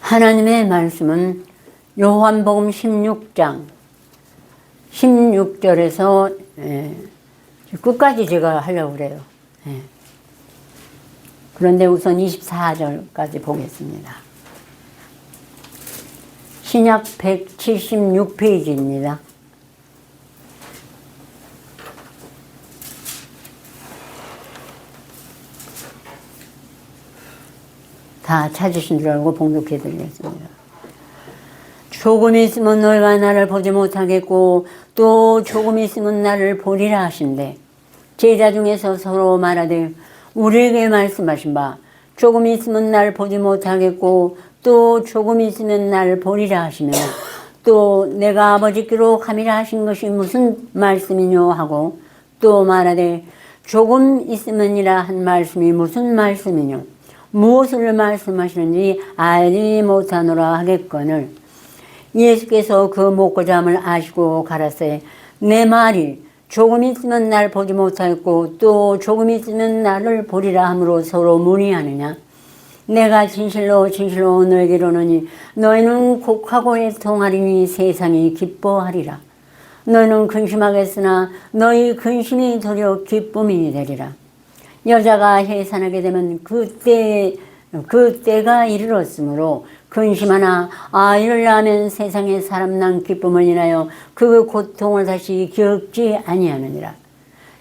하나님의 말씀은 요한복음 16장 16절에서 끝까지 제가 하려고 그래요. 그런데 우선 24절까지 보겠습니다. 신약 176페이지입니다. 다 찾으신 줄 알고 봉독해 드리겠습니다. 조금 있으면 너희가 나를 보지 못하겠고 또 조금 있으면 나를 보리라 하신대. 제자 중에서 서로 말하되 우리에게 말씀하신 바 조금 있으면 나를 보지 못하겠고 또 조금 있으면 나를 보리라 하시며 또 내가 아버지께로 가미라 하신 것이 무슨 말씀이뇨 하고 또 말하되 조금 있으면이라 한 말씀이 무슨 말씀이뇨 무엇을 말씀하시는지 알지 못하노라 하겠거늘 예수께서 그 목고잠을 아시고 가라사대 내 말이 조금 있으면 날 보지 못하겠고 또 조금 있으면 나를 보리라 함으로 서로 문의하느냐. 내가 진실로 진실로 너에게 이르노니 너희는 곡하고 애통하리니 세상이 기뻐하리라. 너희는 근심하겠으나 너희 근심이 도리어 기쁨이 되리라. 여자가 해산하게 되면 그때가 이르렀으므로 근심하나 아이를 낳으면 세상에 사람 난 기쁨을 인하여 그 고통을 다시 겪지 아니하느니라.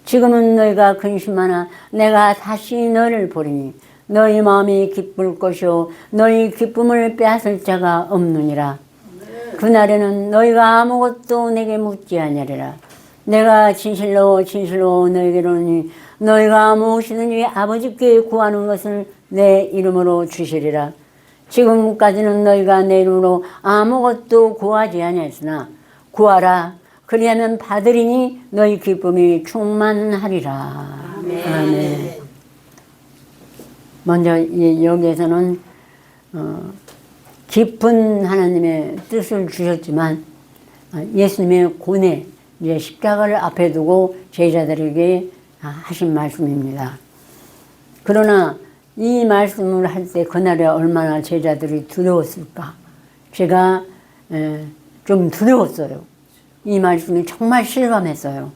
지금은 너희가 근심하나 내가 다시 너를 보리니 너희 마음이 기쁠 것이요 너희 기쁨을 빼앗을 자가 없느니라. 그날에는 너희가 아무것도 내게 묻지 아니하리라. 내가 진실로 진실로 너에게 이르노니 너희가 무엇이든지 아버지께 구하는 것을 내 이름으로 주시리라. 지금까지는 너희가 내 이름으로 아무것도 구하지 아니하였으나 구하라. 그리하면 받으리니 너희 기쁨이 충만하리라. 아멘. 아멘. 먼저 여기에서는 깊은 하나님의 뜻을 주셨지만 예수님의 고뇌, 이제 십자가를 앞에 두고 제자들에게 하신 말씀입니다. 그러나 이 말씀을 할 때 그날에 얼마나 제자들이 두려웠을까. 제가 좀 두려웠어요. 이 말씀이 정말 실감했어요.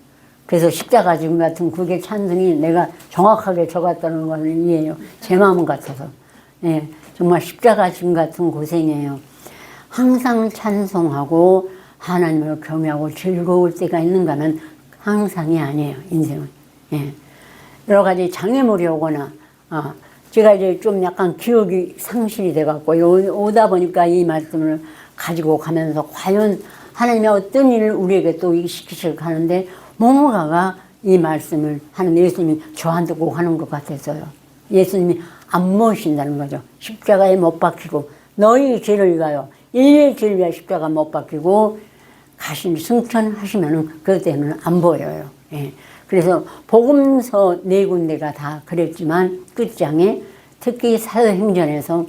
그래서 십자가 지금 같은 그게 찬송이 내가 정확하게 적었다는 것을 이해해요. 제 마음 같아서. 정말 십자가 지금 같은 고생이에요. 항상 찬송하고 하나님을 경외하고 즐거울 때가 있는가 하면 항상이 아니에요. 인생은. 여러 가지 장애물이 오거나 제가 이제 좀 약간 기억이 상실이 돼갖고 오다 보니까 이 말씀을 가지고 가면서 과연 하나님이 어떤 일을 우리에게 또 시키실까 하는데 뭔가가 이 말씀을 하는 예수님이 저한테 꼭 하는 것 같았어요. 예수님이 안 모신다는 거죠. 십자가에 못 박히고 너희 죄를 위하여 인류의 죄를 위하여 십자가 못 박히고 가신 승천하시면은 그때는 안 보여요. 그래서 복음서 4군데가 다 그랬지만 끝장에 특히 사도행전에서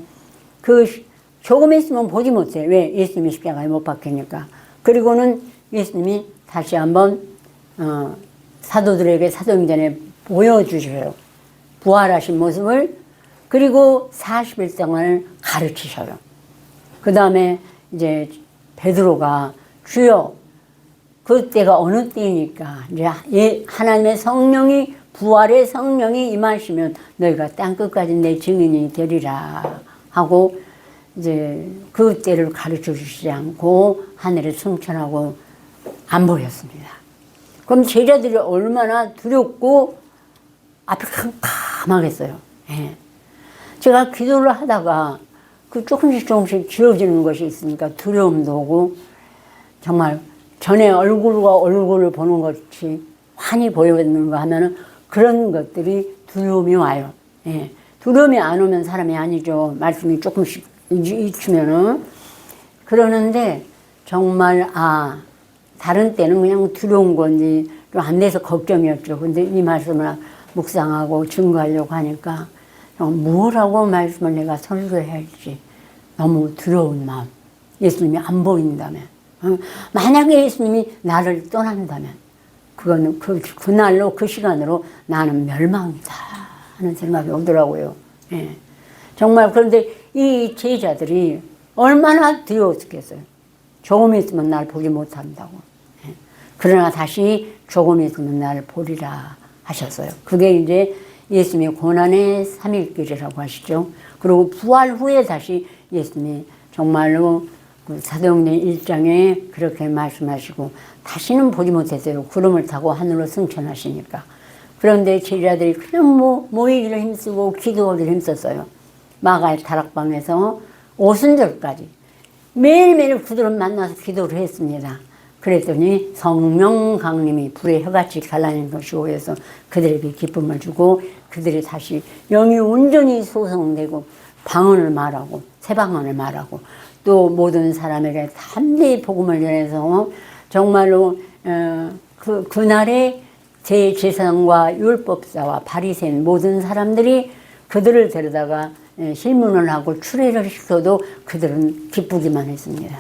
그 조금 있으면 보지 못해. 왜? 예수님이 십자가에 못 박히니까. 그리고는 예수님이 다시 한번 사도들에게 사도행전에 보여주셔요. 부활하신 모습을. 그리고 40일 동안 가르치셔요. 그 다음에 이제 베드로가 주여 그때가 어느 때이니까 이제 하나님의 성령이 부활의 성령이 임하시면 너희가 땅끝까지 내 증인이 되리라 하고 이제 그때를 가르쳐 주시지 않고 하늘에 승천하고 안 보였습니다. 그럼 제자들이 얼마나 두렵고 앞이 캄캄하겠어요. 제가 기도를 하다가 그 조금씩 지어지는 것이 있으니까 두려움도 오고 정말 전에 얼굴과 얼굴을 보는 것이 환히 보이는가 하면은 그런 것들이 두려움이 와요. 두려움이 안 오면 사람이 아니죠. 말씀이 조금씩 잊히면은. 그러는데 정말 다른 때는 그냥 두려운 건지 좀 안 돼서 걱정이었죠. 근데 이 말씀을 묵상하고 증거하려고 하니까 뭐라고 말씀을 내가 설교해야 할지 너무 두려운 마음. 예수님이 안 보인다면. 만약에 예수님이 나를 떠난다면 그거는 그날로 그 시간으로 나는 멸망이다 하는 생각이 오더라고요. 정말. 그런데 이 제자들이 얼마나 두려웠겠어요. 조금 있으면 날 보지 못한다고. 그러나 다시 조금 있으면 날 보리라 하셨어요. 그게 이제 예수님의 고난의 3일길이라고 하시죠. 그리고 부활 후에 다시 예수님이 정말로 그 사도행전 1장에 그렇게 말씀하시고 다시는 보지 못했어요. 구름을 타고 하늘로 승천하시니까. 그런데 제자들이 그냥 모이기를 힘쓰고 기도하기를 힘썼어요. 마가의 다락방에서 오순절까지 매일매일 그들을 만나서 기도를 했습니다. 그랬더니 성령 강림이 불의 혀같이 갈라진 것이오 해서 그들에게 기쁨을 주고 그들이 다시 영이 온전히 소성되고 방언을 말하고 새 방언을 말하고 또 모든 사람에게 담대히 복음을 전해서 정말로 그날에 대제사장과 율법사와 바리새인 모든 사람들이 그들을 데려다가 실문을 하고 추례를 시켜도 그들은 기쁘기만 했습니다.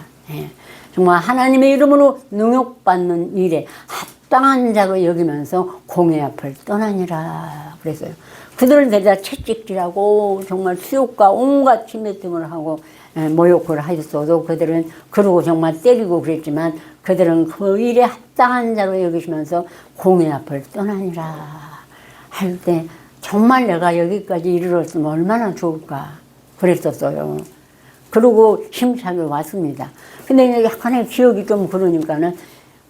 정말 하나님의 이름으로 능욕받는 일에 합당한 자로 여기면서 공회 앞을 떠나니라 그랬어요. 그들을 데려다 채찍질하고 정말 수욕과 온갖 침뱉음을 하고 모욕을 하셨어도 그들은 그러고 정말 때리고 그랬지만 그들은 그 일에 합당한 자로 여기시면서 공회 앞을 떠나니라 할 때 정말 내가 여기까지 이르렀으면 얼마나 좋을까 그랬었어요. 그러고 힘차게 왔습니다. 근데 약간의 기억이 좀 그러니까는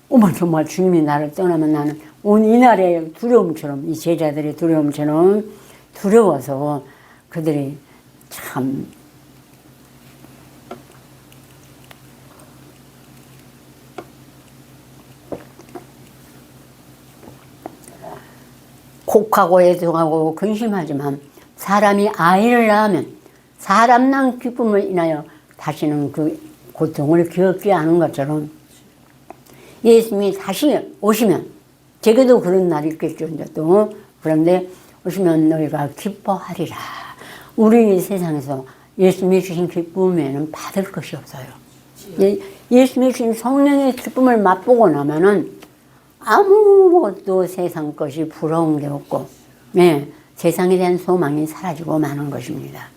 어머 정말 주님이 나를 떠나면 나는 오늘 이날의 두려움처럼 이 제자들의 두려움처럼 두려워서 그들이 참 곡하고 애통하고 근심하지만 사람이 아이를 낳으면 사람 난 기쁨을 인하여 다시는 그 고통을 기억지 않은 것처럼 예수님이 다시 오시면 제게도 그런 날이 있겠죠. 이제 또 그런데 오시면 너희가 기뻐하리라. 우리 세상에서 예수님이 주신 기쁨에는 받을 것이 없어요. 예수님이 주신 성령의 기쁨을 맛보고 나면은 아무것도 세상 것이 부러운 게 없고 세상에 대한 소망이 사라지고 마는 것입니다.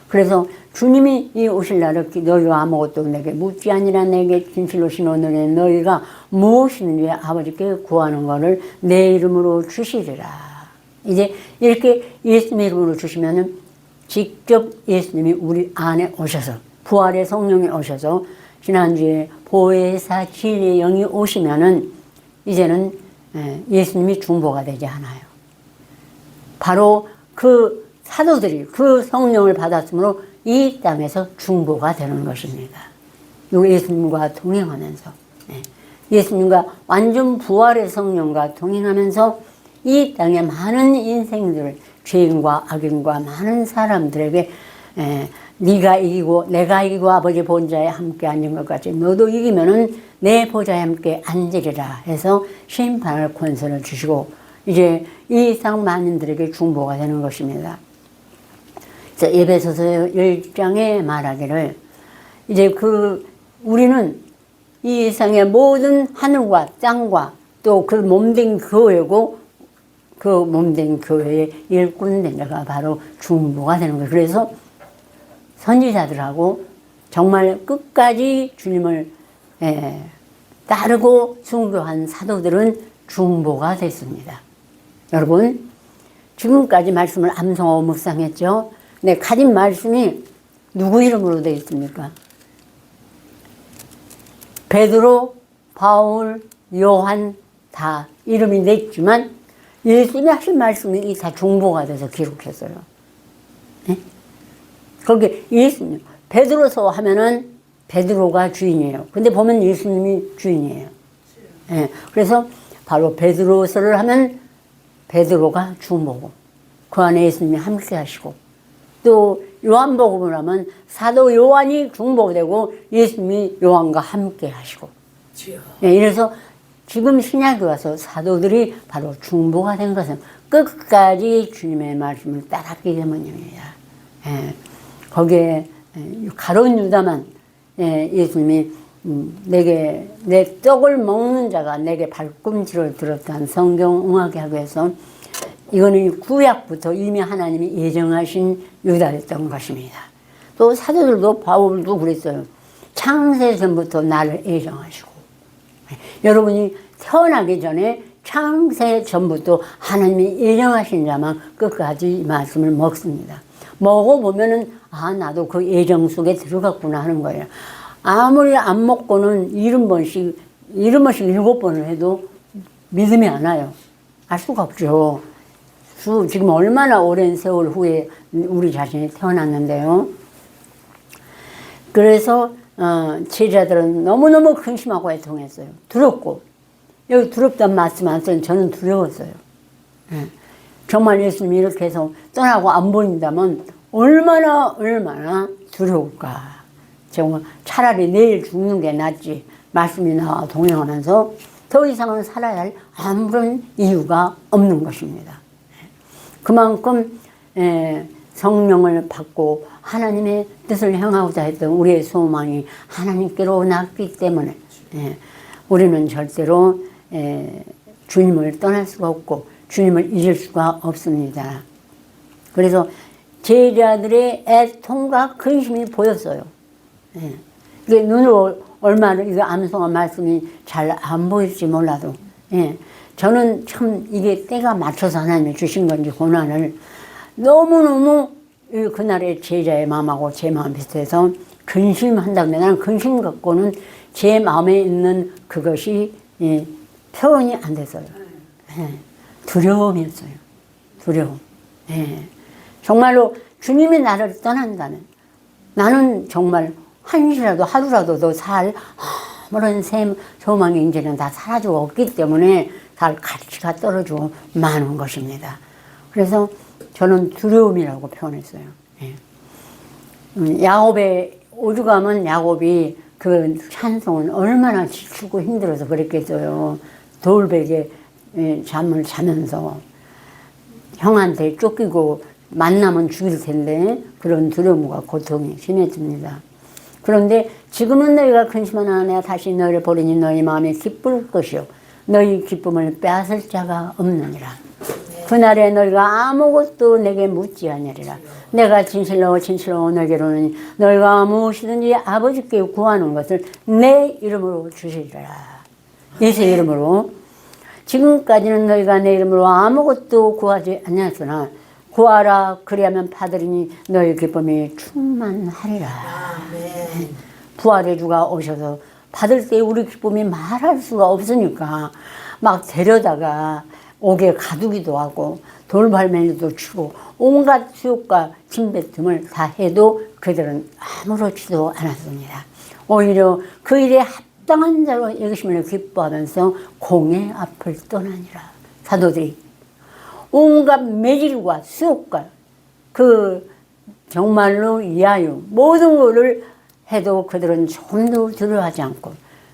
그래서 주님이 이 오실 날을 너희가 아무것도 내게 묻지 아니라 내게 진실로 신오늘에 너희가 무엇이든지 아버지께 구하는 것을 내 이름으로 주시리라. 이제 이렇게 예수님의 이름으로 주시면은 직접 예수님이 우리 안에 오셔서 부활의 성령이 오셔서 지난주에 보혜사 진리의 영이 오시면은 이제는 예수님이 중보가 되지 않아요. 바로 그 사도들이 그 성령을 받았으므로 이 땅에서 중보가 되는 것입니다. 예수님과 동행하면서 예수님과 완전 부활의 성령과 동행하면서 이 땅의 많은 인생들을 죄인과 악인과 많은 사람들에게 네가 이기고 내가 이기고 아버지 보좌에 함께 앉은 것 같이 너도 이기면은 내 보좌에 함께 앉으리라 해서 심판할 권세를 주시고 이제 이 상 만인들에게 중보가 되는 것입니다. 에베소서 1장에 말하기를 이제 우리는 이 세상의 모든 하늘과 땅과 또 그 몸된 교회고 그 몸된 교회의 일꾼된 자가 바로 중보가 되는 거예요. 그래서 선지자들하고 정말 끝까지 주님을 따르고 순교한 사도들은 중보가 됐습니다. 여러분 지금까지 말씀을 암송하고 묵상했죠. 근데 가진 말씀이 누구 이름으로 되어 있습니까? 베드로, 바울, 요한 다 이름이 냈지만 예수님이 하신 말씀이 다 중보가 돼서 기록했어요. 네? 거기 예수님 베드로서 하면은 베드로가 주인이에요. 근데 보면 예수님이 주인이에요. 네. 그래서 바로 베드로서를 하면 베드로가 중보고 그 안에 예수님이 함께 하시고 또 요한복음을 하면 사도 요한이 중보되고 예수님이 요한과 함께 하시고 네, 이래서 지금 신약에 와서 사도들이 바로 중보가 된 것은 끝까지 주님의 말씀을 따랐기 때문입니다. 거기에 가룟 유다만 예수님이 내게 내 떡을 먹는 자가 내게 발꿈치를 들었다는 성경 응하게 하기 위해서 이거는 구약부터 이미 하나님이 예정하신 유다였던 것입니다. 또 사도들도 바울도 그랬어요. 창세 전부터 나를 애정하시고. 여러분이 태어나기 전에 창세 전부터 하나님이 애정하신 자만 끝까지 이 말씀을 먹습니다. 먹어보면은 아 나도 그 애정 속에 들어갔구나 하는 거예요. 아무리 안 먹고는 70번씩 7번을 해도 믿음이 안 와요. 알 수가 없죠. 지금 얼마나 오랜 세월 후에 우리 자신이 태어났는데요. 그래서 제자들은 너무너무 근심하고 애통했어요. 두렵고. 여기 두렵다는 말씀 안 써요. 저는 두려웠어요. 정말 예수님이 이렇게 해서 떠나고 안 보인다면 얼마나 두려울까. 정말 차라리 내일 죽는 게 낫지. 말씀이 나와 동행하면서 더 이상은 살아야 할 아무런 이유가 없는 것입니다. 그만큼 성령을 받고 하나님의 뜻을 향하고자 했던 우리의 소망이 하나님께로 났기 때문에 우리는 절대로 주님을 떠날 수가 없고 주님을 잊을 수가 없습니다. 그래서 제자들의 애통과 근심이 보였어요. 이게 눈으로 얼마나 이거 암송한 말씀이 잘 안 보일지 몰라도 저는 참 이게 때가 맞춰서 하나님이 주신 건지 고난을 너무너무 그날의 제자의 마음하고 제 마음 비슷해서 근심한다면 나는 근심 갖고는 제 마음에 있는 그것이 표현이 안 됐어요. 두려움이었어요. 두려움. 정말로 주님이 나를 떠난다면 나는 정말 한시라도 하루라도 더 살 아무런 소망이 이제는 다 사라지고 없기 때문에 다 가치가 떨어지고 마는 것입니다. 그래서 저는 두려움이라고 표현했어요. 야곱의 오죽하면 야곱이 그 찬송은 얼마나 지치고 힘들어서 그랬겠어요. 돌베개 잠을 자면서 형한테 쫓기고 만나면 죽일 텐데 그런 두려움과 고통이 심해집니다. 그런데 지금은 너희가 근심하나 내가 다시 너희를 버리니 너희 마음이 기쁠 것이요 너희 기쁨을 빼앗을 자가 없느니라. 그날에 너희가 아무것도 내게 묻지 아니하리라. 내가 진실로 너희에게로는 너희가 무엇이든지 아버지께 구하는 것을 내 이름으로 주시리라. 예수의 이름으로. 지금까지는 너희가 내 이름으로 아무것도 구하지 아니하였으나 구하라 그리하면 받으리니 너희 기쁨이 충만하리라. 부활의 주가 오셔서 받을 때 우리 기쁨이 말할 수가 없으니까 막 데려다가 옥에 가두기도 하고 돌발매도 치고 온갖 수욕과 침뱉음을 다 해도 그들은 아무렇지도 않았습니다. 오히려 그 일에 합당한 자로 여기심을 기뻐하면서 공의 앞을 떠나니라. 사도들이 온갖 매질과 수욕과 그 정말로 이하유 모든 것을 해도 그들은 조금도 두려워하지 않고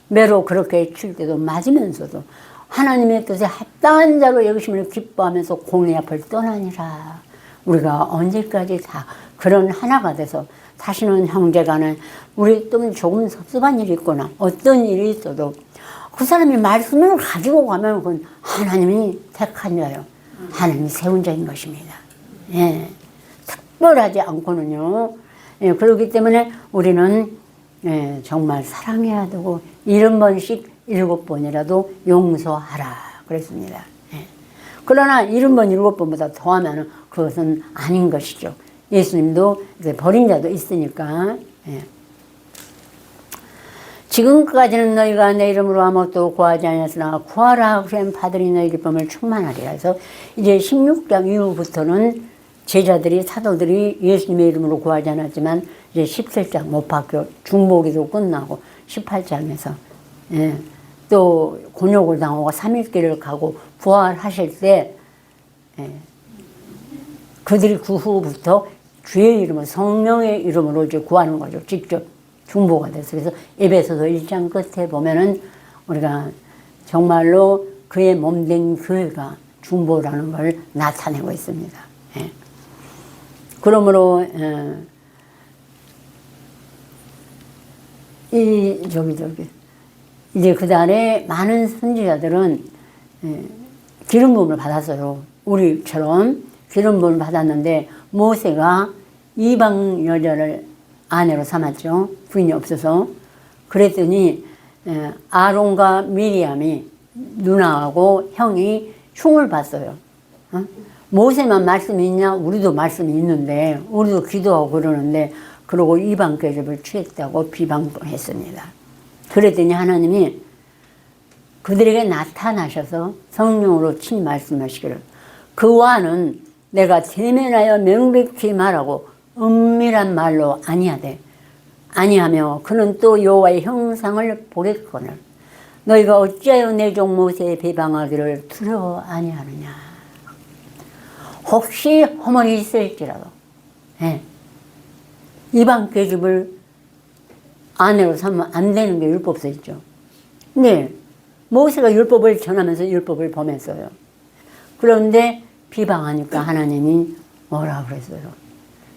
매로 그렇게 칠 때도 맞으면서도 하나님의 뜻에 합당한 자로 여기심을 기뻐하면서 공의 앞을 떠나니라. 우리가 언제까지 다 그런 하나가 돼서 다시는 형제간에 우리 좀 조금 섭섭한 일이 있거나 어떤 일이 있어도 그 사람이 말씀을 가지고 가면 그건 하나님이 택한 자요. 하나님이 세운 자인 것입니다. 특별하지 않고는요. 그렇기 때문에 우리는 정말 사랑해야 되고 70번씩 7번이라도 용서하라 그랬습니다. 그러나 70번 7번보다 더하면 그것은 아닌 것이죠. 예수님도 이제 버린 자도 있으니까. 지금까지는 너희가 내 이름으로 아무것도 구하지 않았으나 구하라 그러면 받으리 너희 기쁨을 충만하리라. 그래서 이제 16장 이후부터는 제자들이 사도들이 예수님의 이름으로 구하지 않았지만 이제 17장 못박교 중보기도 끝나고 18장에서 또 곤욕을 당하고 3일길을 가고 부활하실 때 그들이 그 후부터 주의 이름으로 성령의 이름으로 이제 구하는 거죠. 직접 중보가 돼서. 그래서 에베소서 1장 끝에 보면은 우리가 정말로 그의 몸된 교회가 중보라는 걸 나타내고 있습니다. 그러므로 이제 그 달에 많은 선지자들은 기름 부음을 받았어요. 우리처럼 기름 부음을 받았는데 모세가 이방 여자를 아내로 삼았죠. 부인이 없어서. 그랬더니 아론과 미리암이 누나하고 형이 흉을 봤어요. 모세만 말씀이 있냐? 우리도 말씀이 있는데 우리도 기도하고 그러는데 그러고 이방 계집을 취했다고 비방했습니다. 그랬더니 하나님이 그들에게 나타나셔서 성령으로 친히 말씀하시기를 그와는 내가 대면하여 명백히 말하고 은밀한 말로 아니하되 아니하며 그는 또 여호와의 형상을 보겠거늘 너희가 어찌하여 내 종 모세의 비방하기를 두려워 아니하느냐. 혹시 허물이 있을지라도 이방 계집을 아내로 삼으면 안 되는 게 율법서 있죠. 근데 모세가 율법을 전하면서 율법을 범했어요. 그런데 비방하니까 하나님이 뭐라 그랬어요?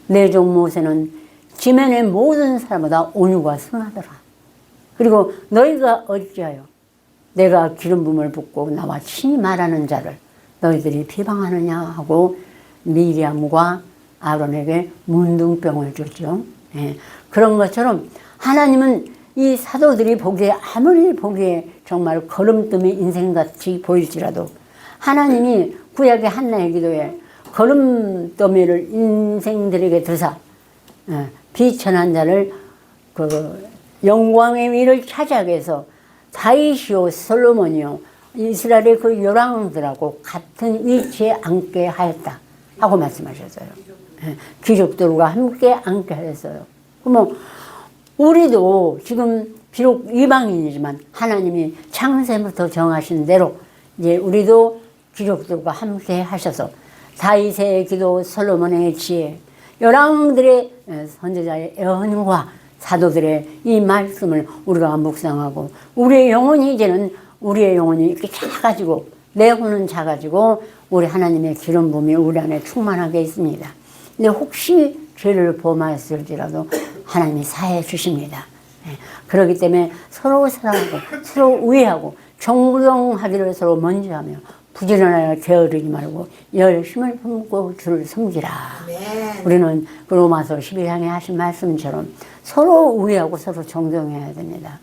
내 종 모세는 지면의 모든 사람보다 온유가 승하더라. 그리고 너희가 어찌하여 내가 기름 부음을 붓고 나와 친히 말하는 자를 너희들이 비방하느냐 하고 미리암과 아론에게 문둥병을 줬죠. 그런 것처럼 하나님은 이 사도들이 보기에 아무리 보기에 정말 거름뜸의 인생같이 보일지라도 하나님이 구약의 한나의 기도에 거름더미를 인생들에게 드사 비천한 자를 그 영광의 위를 차지하게 해서 다윗이요 솔로몬이요 이스라엘의 그 열왕들하고 같은 위치에 앉게 하였다 하고 말씀하셨어요. 귀족들과 함께 앉게 하였어요. 그러면 우리도 지금 비록 이방인이지만 하나님이 창세부터 정하신 대로 이제 우리도 귀족들과 함께 하셔서 다윗의 기도 솔로몬의 지혜 열왕들의 선지자의 예언과 사도들의 이 말씀을 우리가 묵상하고 우리의 영혼이 이제는 우리의 영혼이 이렇게 작아지고 내 혼은 작아지고 우리 하나님의 기름 부음이 우리 안에 충만하게 있습니다. 근데 혹시 죄를 범하였을지라도 하나님이 사해 주십니다. 그렇기 때문에 서로 사랑하고 서로 우애하고 정부동하기를 서로 먼저 하며 부지런하여 게으르지 말고 열심을 품고 주를 섬기라. 우리는 그 로마서 12장에 하신 말씀처럼 서로 우애하고 서로 존경해야 됩니다.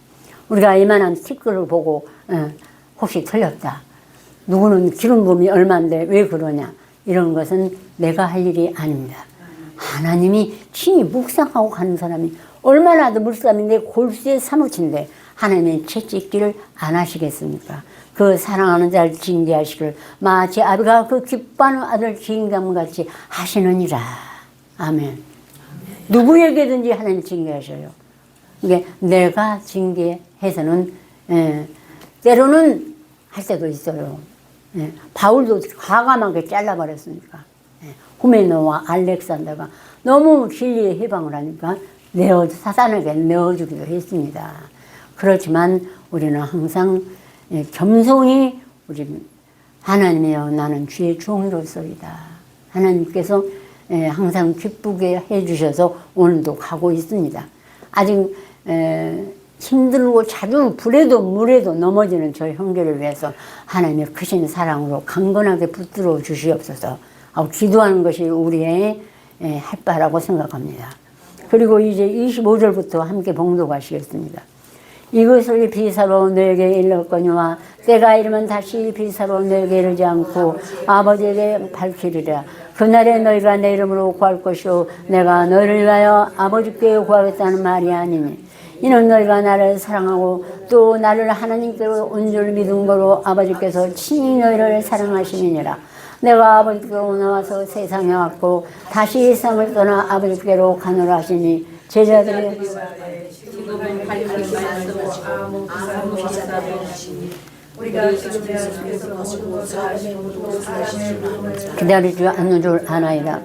우리가 이만한 티끌을 보고 혹시 틀렸다. 누구는 기름 부음이 얼마인데 왜 그러냐. 이런 것은 내가 할 일이 아닙니다. 하나님이 친히 묵상하고 가는 사람이 얼마나 더 물쌈인데 골수에 사무친데 하나님이 채찍질을 안 하시겠습니까? 그 사랑하는 자를 징계하시기를 마치 아비가 그 기뻐하는 아들 징계함같이 하시느니라. 아멘. 누구에게든지 하나님 징계하셔요. 이게 내가 징계해서는 때로는 할 때도 있어요. 바울도 과감하게 잘라버렸으니까. 후메노와 알렉산더가 너무 진리에 해방을 하니까 사단에게 내어주기도 했습니다. 그렇지만 우리는 항상 겸손히 우리 하나님이여 나는 주의 종이로소이다. 하나님께서 항상 기쁘게 해주셔서 오늘도 가고 있습니다. 아직 힘들고 자주 불에도 물에도 넘어지는 저 형제를 위해서 하나님의 크신 사랑으로 강건하게 붙들어 주시옵소서 하고 기도하는 것이 우리의 할 바라고 생각합니다. 그리고 이제 25절부터 함께 봉독하시겠습니다. 이것을 비사로 너에게 일렀거니와 때가 이르면 다시 비사로 너에게 이르지 않고 아버지에게 밝히리라. 그날에 너희가 내 이름으로 구할 것이요 내가 너희를 위하여 아버지께 구하겠다는 말이 아니니 이는 너희가 나를 사랑하고 또 나를 하나님께로 온 줄 믿은 거로 아버지께서 친히 너희를 사랑하시느니라. 내가 아버지께로 나와서 세상에 왔고 다시 이 세상을 떠나 아버지께로 가노라 하시니 제자들이 기다리지 않는 줄 아나이다.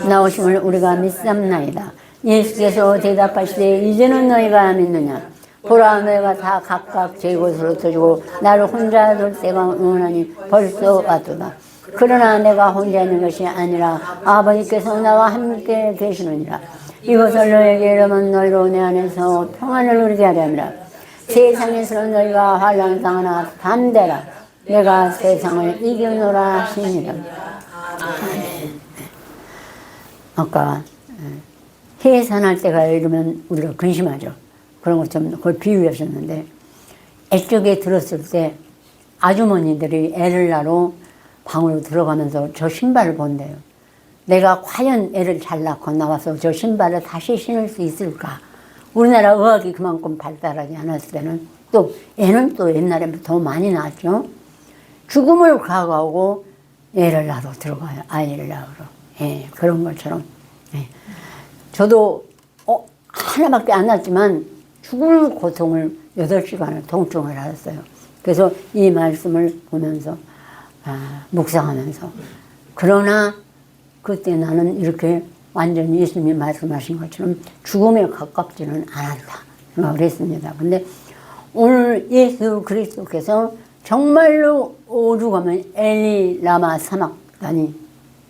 나오심을 우리가 믿삼나이다. 예수께서 대답하시되 이제는 너희가 믿느냐. 보라 너희가 다 각각 제 곳으로 터지고 나를 혼자 둘 때가 오나니 벌써 왔도다. 그러나 내가 혼자 있는 것이 아니라 아버지께서 나와 함께 계시느니라. 이것을 너에게 이르면 너희로 내 안에서 평안을 누리게 하려 함이라. 세상에서는 너희가 환난 당하나 담대라. 내가 세상을 이겨노라 하시니라. 아까 해산할 때가 이러면 우리가 근심하죠. 그런 것좀 그걸 비유하셨는데, 애쪽에 들었을 때 아주머니들이 애를 낳으러 방으로 들어가면서 저 신발을 본대요. 내가 과연 애를 잘 낳고 나와서 저 신발을 다시 신을 수 있을까? 우리나라 의학이 그만큼 발달하지 않았을 때는 또 애는 또 옛날에 더 많이 낳았죠. 죽음을 각오하고 애를 낳으러 들어가요. 아이를 낳으러. 예, 그런 것처럼. 예. 저도 하나밖에 안 낳았지만 죽을 고통을 8시간을 통증을 알았어요. 그래서 이 말씀을 보면서 묵상하면서, 그러나 그때 나는 이렇게 완전히 예수님이 말씀하신 것처럼 죽음에 가깝지는 않았다 생각을 했습니다. 근데 오늘 예수 그리스도께서 정말로 오죽하면 엘리 라마 사막다니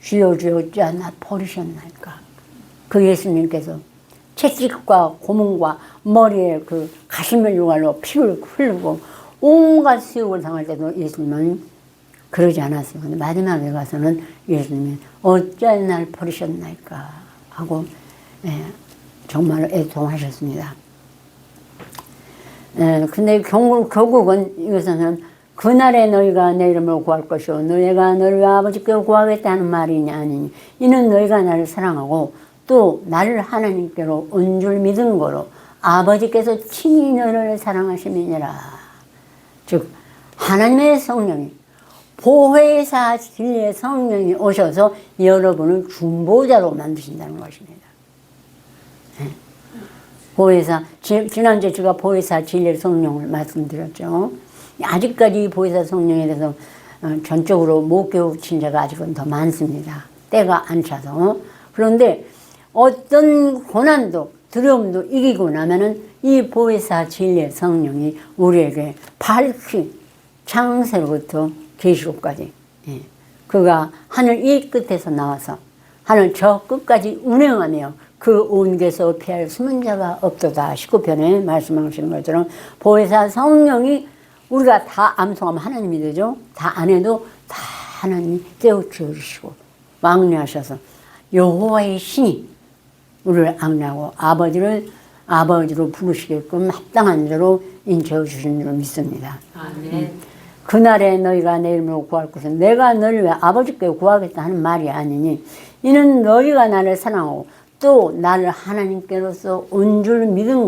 주여 주여 어찌하여 나 버리셨나이까. 그 예수님께서 채찍과 고문과 머리에 그 가시멜 유관로 피를 흘리고 온갖 수욕을 당할 때도 예수님은 그러지 않았어요. 근데 마지막에 가서는 예수님이 어찌하여 날 버리셨나이까 하고 정말 애통하셨습니다. 근데 결국은 이것은 그날에 너희가 내 이름을 구할 것이요 너희가 너희 아버지께 구하겠다는 말이냐 아니니 이는 너희가 나를 사랑하고 또 나를 하나님께로 온 줄 믿은 거로 아버지께서 친히 너희를 사랑하심이니라. 즉 하나님의 성령이 보혜사 진리의 성령이 오셔서 여러분을 중보자로 만드신다는 것입니다. 보혜사, 지난주에 제가 보혜사 진리의 성령을 말씀드렸죠. 아직까지 보혜사 성령에 대해서 전적으로 못 깨우친 자가 아직은 더 많습니다. 때가 안 차서. 그런데 어떤 고난도 두려움도 이기고 나면은 이 보혜사 진리의 성령이 우리에게 밝히 창세로부터 계시록까지 그가 하늘 이 끝에서 나와서 하늘 저 끝까지 운행하며 그 온게서 피할 숨은 자가 없도다. 19편에 말씀하시는 것처럼 보혜사 성령이 우리가 다 암송하면 하나님이 되죠. 다 안 해도 다 하나님이 깨우쳐 주시고 왕래하셔서 여호와의 신이 우리를 악내하고 아버지로 부르시게끔 합당한 자로 인쳐주신 줄 믿습니다. 아멘. 그날에 너희가 내 이름으로 구할 것은 내가 너를 왜 아버지께 구하겠다 하는 말이 아니니 이는 너희가 나를 사랑하고 또 나를 하나님께로서 온 줄 믿는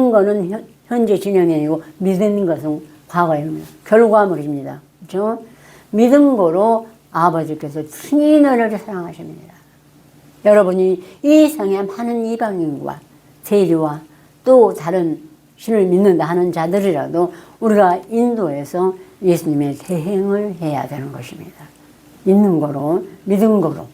거는 현재 진행이 아니고 믿는 것은 과거입니다. 결과물입니다. 그렇죠? 믿은 거로 아버지께서 친히 너를 사랑하십니다. 여러분이 이 세상에 많은 이방인과 세리와 또 다른 신을 믿는다 하는 자들이라도 우리가 인도에서 예수님의 대행을 해야 되는 것입니다. 있는 거로, 믿은 거로.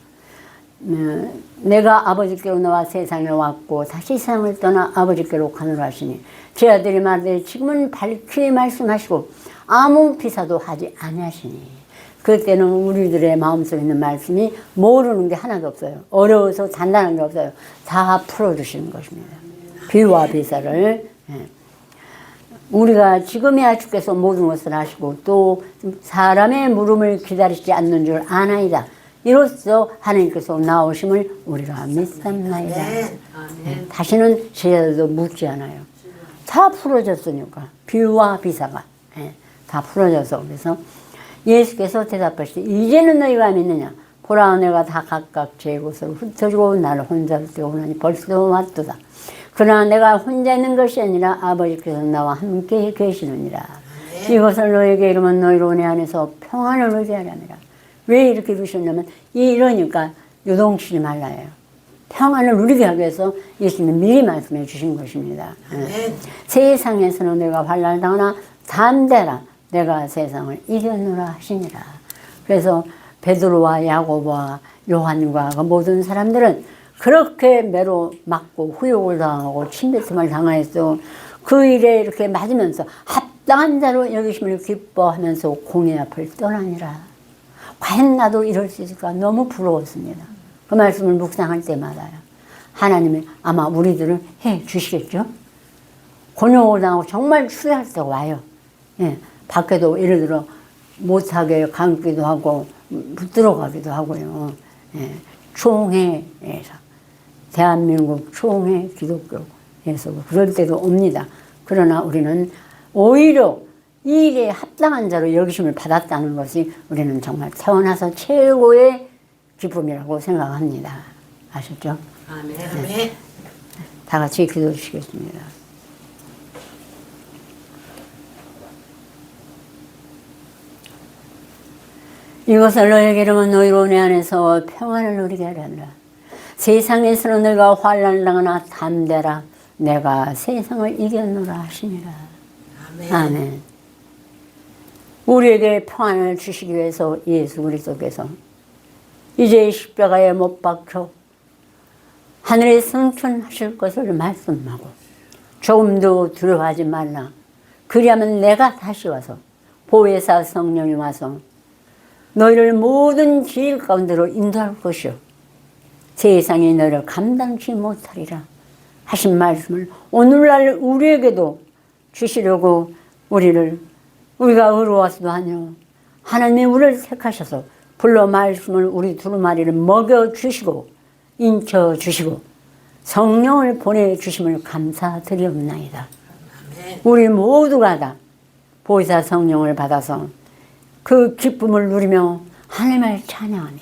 내가 아버지께로 나와 세상에 왔고 다시 세상을 떠나 아버지께로 가노라 하시니 제 아들이 말하되 지금은 밝히 말씀하시고 아무 비사도 하지 아니하시니 그때는 우리들의 마음속에 있는 말씀이 모르는 게 하나도 없어요. 어려워서 단단한 게 없어요. 다 풀어주시는 것입니다. 비와 비사를. 우리가 지금이야 주께서 모든 것을 하시고 또 사람의 물음을 기다리지 않는 줄 아나이다. 이로써 하나님께서 나오심을 우리가 믿습나이다. 다시는 제자들도 묻지 않아요. 다 풀어졌으니까. 비와 비사가 다 풀어져서. 그래서 예수께서 대답하시되 이제는 너희가 믿느냐. 보라 내가 다 각각 제 곳으로 흩어지고 나를 혼자로 떼어오나니 벌써 왔도다. 그러나 내가 혼자 있는 것이 아니라 아버지께서 나와 함께 계시느니라. 이것을 너에게 이르면 너희로 내 안에서 평안을 누리게 하려니라. 왜 이렇게 이루셨냐면 이러니까 요동치지 말라예요. 평안을 누리게 하기 위해서 예수님은 미리 말씀해 주신 것입니다. 세상에서는 내가 환난을 당하나 담대라 내가 세상을 이겨노라 하시니라. 그래서 베드로와 야고보와 요한과 그 모든 사람들은 그렇게 매로 맞고 후욕을 당하고 침뱉음을 당하였어. 그 일에 이렇게 맞으면서 합당한 자로 여기심을 기뻐하면서 공의 앞을 떠나니라. 과연 나도 이럴 수 있을까 너무 부러웠습니다. 그 말씀을 묵상할 때마다요. 하나님이 아마 우리들을 해 주시겠죠. 곤욕을 당하고 정말 추리할 때가 와요. 밖에도 예를 들어 못하게 감기도 하고 붙들어 가기도 하고요. 총회에서 대한민국 총회 기독교에서 그럴 때도 옵니다. 그러나 우리는 오히려 이 일에 합당한 자로 여기심을 받았다는 것이 우리는 정말 태어나서 최고의 기쁨이라고 생각합니다. 아셨죠? 아멘. 네. 다 같이 기도해 주시겠습니다. 이것을 너에게 이르면 너희로 내 안에서 평안을 누리게 하려니라. 세상에서는 너희가 환난을 당하나 담대라. 내가 세상을 이겼노라 하시니라. 아멘. 아멘. 우리에게 평안을 주시기 위해서 예수 그리스도께서 이제 십자가에 못 박혀 하늘에 승천하실 것을 말씀하고 조금도 두려워하지 말라. 그리하면 내가 다시 와서 보혜사 성령이 와서 너희를 모든 길 가운데로 인도할 것이요 세상이 너희를 감당치 못하리라 하신 말씀을 오늘날 우리에게도 주시려고 우리가 의로워서도 아니요 하나님이 우리를 택하셔서 불러 말씀을 우리 두루마리를 먹여주시고 인쳐주시고 성령을 보내주심을 감사드리옵나이다. 우리 모두가 다 보혜사 성령을 받아서 그 기쁨을 누리며 하나님을 찬양하며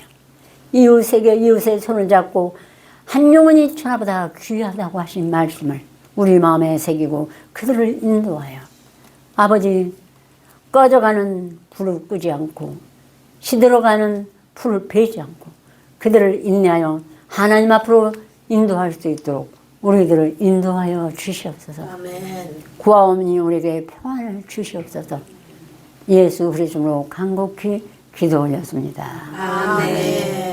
이웃에게 이웃의 손을 잡고 한 영혼이 천하보다 귀하다고 하신 말씀을 우리 마음에 새기고 그들을 인도하여 아버지 꺼져가는 불을 끄지 않고 시들어가는 풀을 베지 않고 그들을 인내하여 하나님 앞으로 인도할 수 있도록 우리들을 인도하여 주시옵소서. 아멘. 구하옵니 우리에게 평안을 주시옵소서. 예수 그리스도로 간곡히 기도 올렸습니다. 아멘.